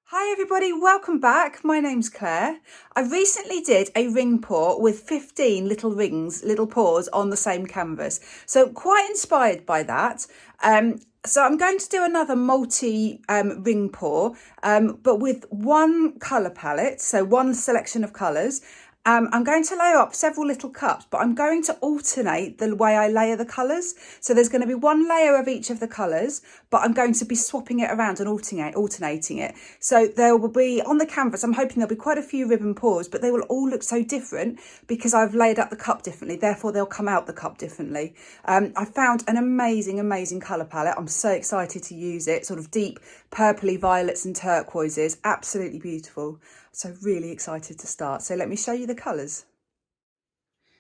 Hi everybody, welcome back. My name's Claire. I recently did a ring pour with 15 little rings, little pours on the same canvas. So quite inspired by that. So I'm going to do another multi ring pour, but with one colour palette, so one selection of colours. I'm going to layer up several little cups, but I'm going to alternate the way I layer the colours. So there's going to be one layer of each of the colours, but I'm going to be swapping it around and alternating it. So there will be, on the canvas, I'm hoping there'll be quite a few ribbon pours, but they will all look so different because I've laid up the cup differently. Therefore, they'll come out the cup differently. I found an amazing colour palette. I'm so excited to use it. Sort of deep purpley violets and turquoises. Absolutely beautiful. So really excited to start. So let me show you the colours.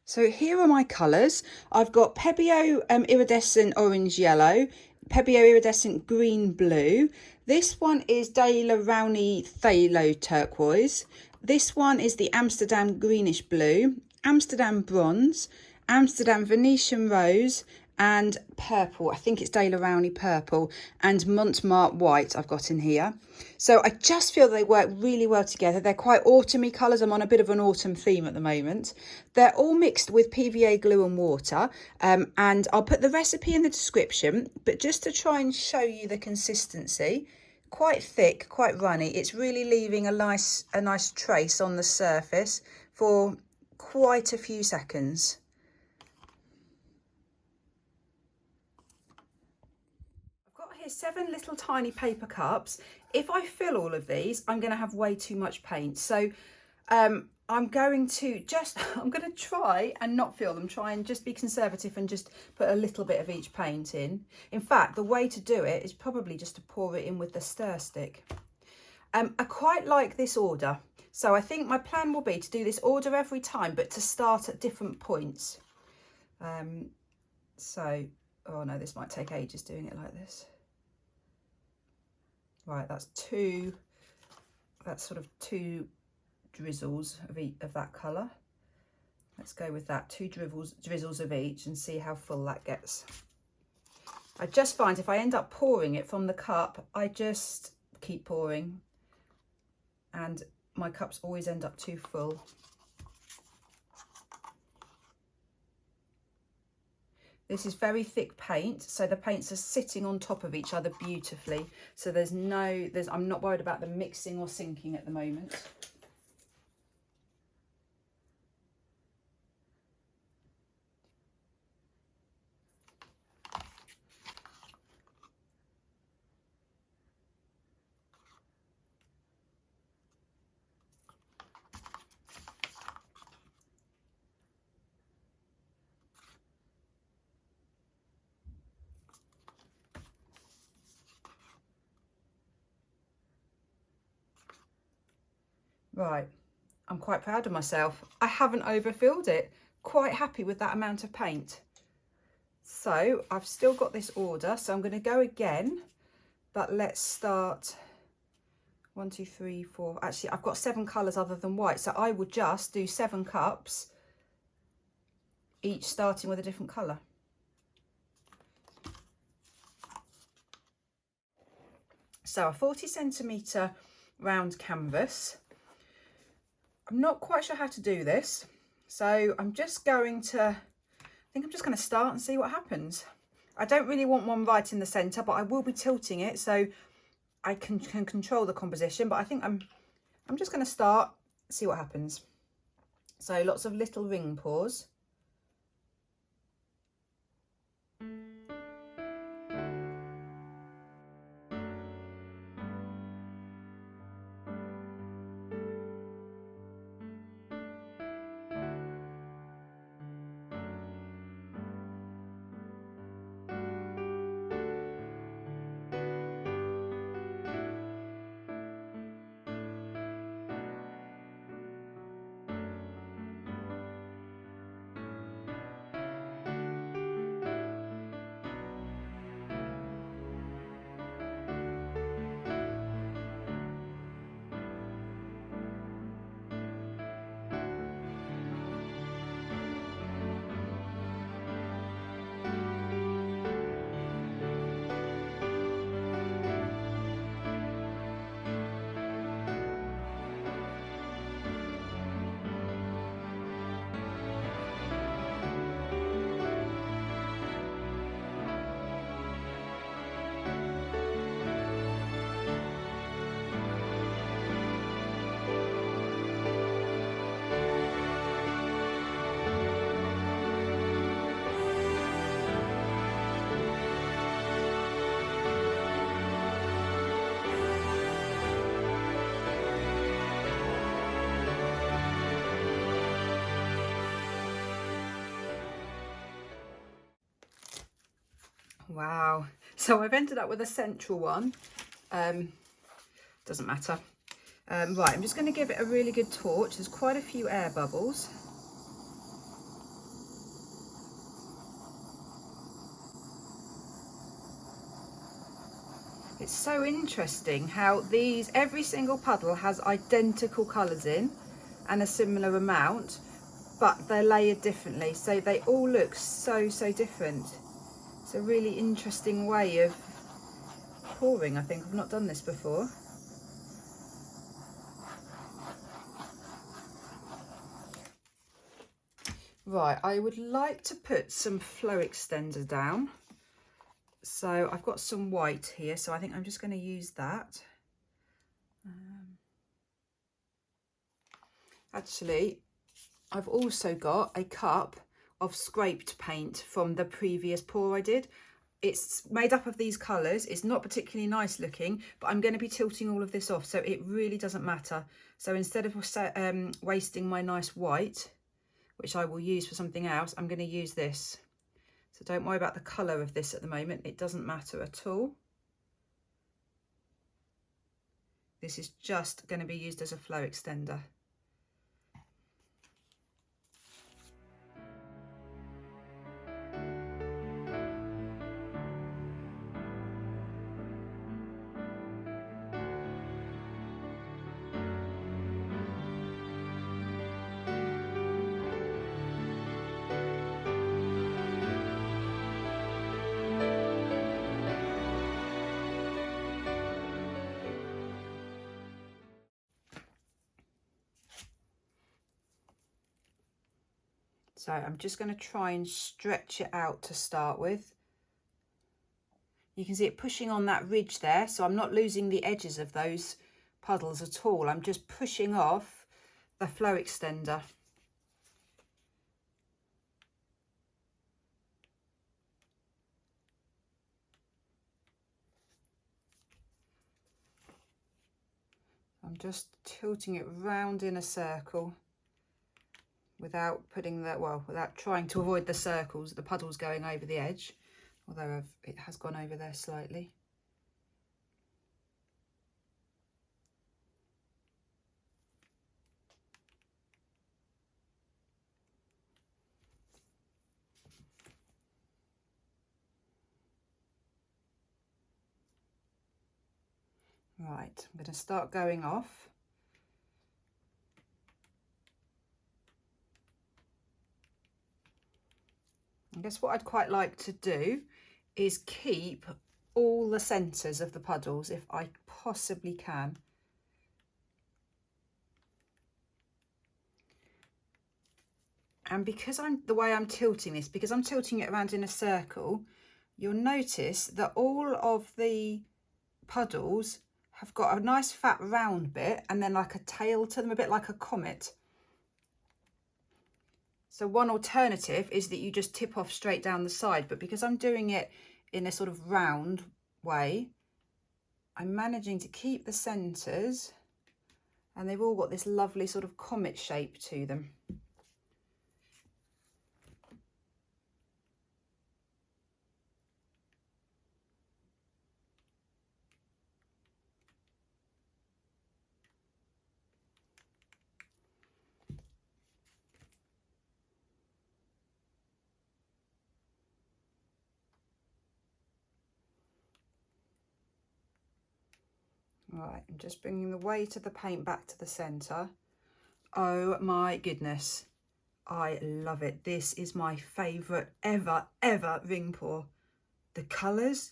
So here are my colours. I've got Pebeo Iridescent Orange Yellow, Pebeo Iridescent Green Blue. This one is De La Rowney Phthalo Turquoise. This one is the Amsterdam Greenish Blue, Amsterdam Bronze, Amsterdam Venetian Rose, and purple. I think it's De La Rowney Purple, and Montmartre White I've got in here. So I just feel they work really well together. They're quite autumny colours. I'm on a bit of an autumn theme at the moment. They're all mixed with PVA glue and water, and I'll put the recipe in the description, but just to try and show you the consistency, quite thick, quite runny. It's really leaving a nice trace on the surface for quite a few seconds. Here's 7 little tiny paper cups. If I fill all of these, I'm going to have way too much paint. So I'm going to try and not fill them, try and just be conservative and just put a little bit of each paint in. In fact, the way to do it is probably just to pour it in with the stir stick. I quite like this order. So I think my plan will be to do this order every time, but to start at different points. Oh no, this might take ages doing it like this. Right, that's sort of 2 drizzles of that colour. Let's go with that, 2 drizzles of each, and see how full that gets. I just find if I end up pouring it from the cup, I just keep pouring and my cups always end up too full. This is very thick paint, so the paints are sitting on top of each other beautifully. So I'm not worried about them mixing or sinking at the moment. Right, I'm quite proud of myself. I haven't overfilled it. Quite happy with that amount of paint. So I've still got this order, so I'm going to go again, but let's start 1, 2, 3, 4. Actually, I've got 7 colours other than white, so I would just do 7 cups, each starting with a different colour. So a 40cm round canvas. I'm not quite sure how to do this, so I'm just going to start and see what happens. I don't really want one right in the centre, but I will be tilting it so I can control the composition. But I think I'm just going to start, see what happens. So lots of little ring pours. Wow. So I've ended up with a central one. Doesn't matter. Right, I'm just going to give it a really good torch. There's quite a few air bubbles. It's so interesting how every single puddle has identical colours in and a similar amount, but they're layered differently. So they all look so different. It's a really interesting way of pouring, I think. I've not done this before. Right, I would like to put some flow extender down. So I've got some white here, so I think I'm just going to use that. Actually, I've also got a cup of scraped paint from the previous pour I did. It's made up of these colours. It's not particularly nice looking, but I'm going to be tilting all of this off, so it really doesn't matter. So instead of wasting my nice white, which I will use for something else, I'm going to use this. So don't worry about the colour of this at the moment. It doesn't matter at all. This is just going to be used as a flow extender. So I'm just going to try and stretch it out to start with. You can see it pushing on that ridge there, so I'm not losing the edges of those puddles at all. I'm just pushing off the flow extender. I'm just tilting it round in a circle without without trying to avoid the circles, the puddles going over the edge, although it has gone over there slightly. Right, I'm going to start going off. I guess what I'd quite like to do is keep all the centres of the puddles if I possibly can. And because the way I'm tilting this, because I'm tilting it around in a circle, you'll notice that all of the puddles have got a nice fat round bit and then like a tail to them, a bit like a comet. So one alternative is that you just tip off straight down the side, but because I'm doing it in a sort of round way, I'm managing to keep the centres and they've all got this lovely sort of comet shape to them. Right, I'm just bringing the weight of the paint back to the centre. Oh my goodness, I love it. This is my favourite ever ring pour. The colours,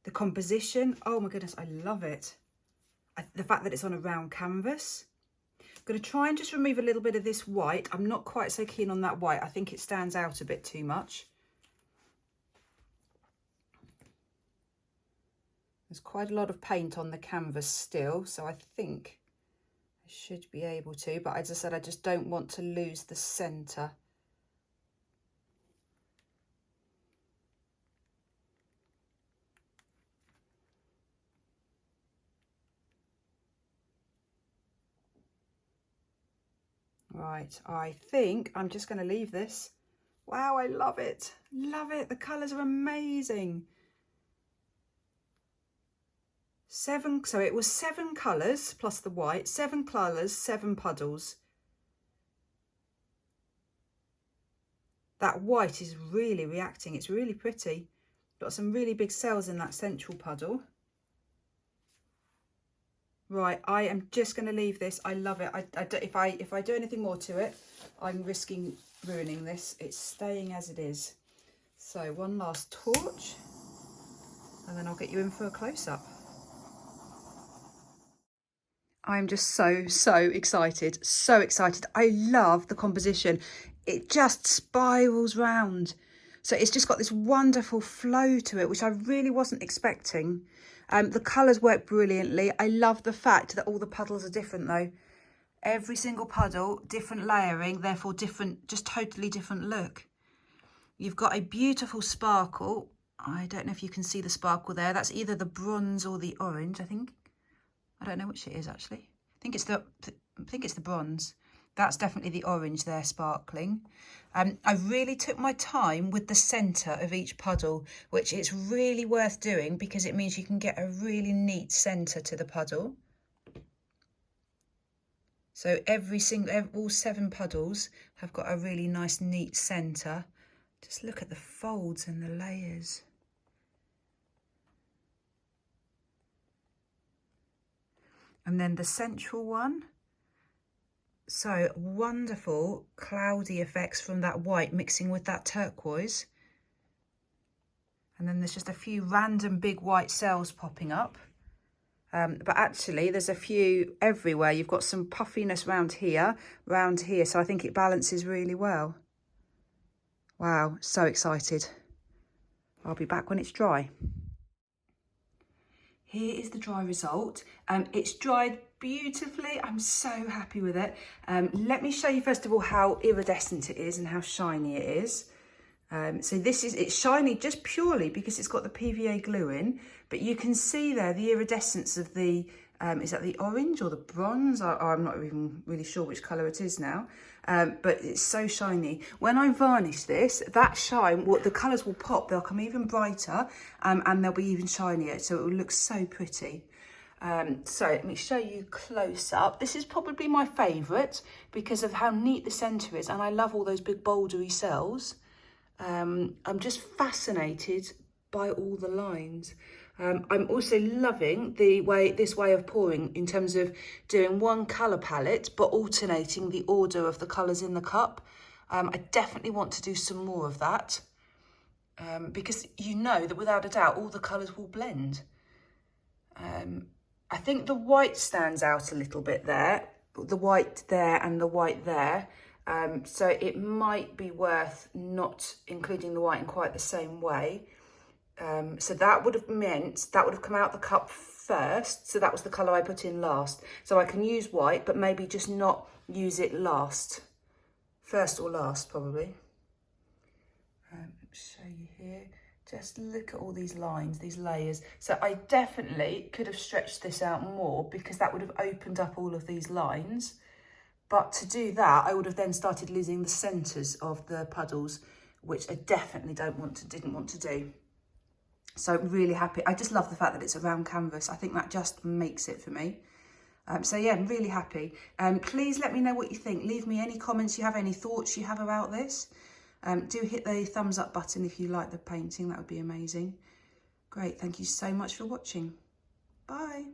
the composition, oh my goodness, I love it. The fact that it's on a round canvas. I'm going to try and just remove a little bit of this white. I'm not quite so keen on that white. I think it stands out a bit too much. There's quite a lot of paint on the canvas still, so I think I should be able to, but as I said, I just don't want to lose the centre. Right, I think I'm just going to leave this. Wow, I love it. Love it. The colours are amazing. So it was 7 colours plus the white, 7 colours, 7 puddles. That white is really reacting, it's really pretty. Got some really big cells in that central puddle. Right, I am just going to leave this. I love it. If I do anything more to it, I'm risking ruining this. It's staying as it is. So one last torch, and then I'll get you in for a close-up. I'm just so excited, so excited. I love the composition. It just spirals round. So it's just got this wonderful flow to it, which I really wasn't expecting. The colours work brilliantly. I love the fact that all the puddles are different though. Every single puddle, different layering, therefore different, just totally different look. You've got a beautiful sparkle. I don't know if you can see the sparkle there. That's either the bronze or the orange, I think. I don't know which it is actually. I think it's the bronze. That's definitely the orange there sparkling. I really took my time with the centre of each puddle, which is really worth doing because it means you can get a really neat centre to the puddle. So all 7 puddles have got a really nice neat centre. Just look at the folds and the layers. And then the central one. So wonderful cloudy effects from that white mixing with that turquoise. And then there's just a few random big white cells popping up. But actually there's a few everywhere. You've got some puffiness round here. So I think it balances really well. Wow, so excited. I'll be back when it's dry. Here is the dry result. It's dried beautifully. I'm so happy with it. Let me show you first of all how iridescent it is and how shiny it is. So it's shiny just purely because it's got the PVA glue in, but you can see there the iridescence of the, is that the orange or the bronze? I'm not even really sure which colour it is now, but it's so shiny. When I varnish this, that shine, the colours will pop, they'll come even brighter and they'll be even shinier, so it will look so pretty. So let me show you close up. This is probably my favourite because of how neat the centre is, and I love all those big bouldery cells. I'm just fascinated by all the lines. I'm also loving this way of pouring in terms of doing one colour palette but alternating the order of the colours in the cup. I definitely want to do some more of that because you know that without a doubt all the colours will blend. I think the white stands out a little bit there, the white there and the white there. So it might be worth not including the white in quite the same way. So that would have meant that would have come out the cup first. So that was the colour I put in last. So I can use white, but maybe just not use it last. First or last, probably. Let me show you here. Just look at all these lines, these layers. So I definitely could have stretched this out more because that would have opened up all of these lines. But to do that, I would have then started losing the centres of the puddles, which I definitely didn't want to do. So really happy. I just love the fact that it's a round canvas. I think that just makes it for me. So yeah, I'm really happy. Please let me know what you think. Leave me any comments you have, any thoughts you have about this. Do hit the thumbs up button if you like the painting. That would be amazing. Great. Thank you so much for watching. Bye.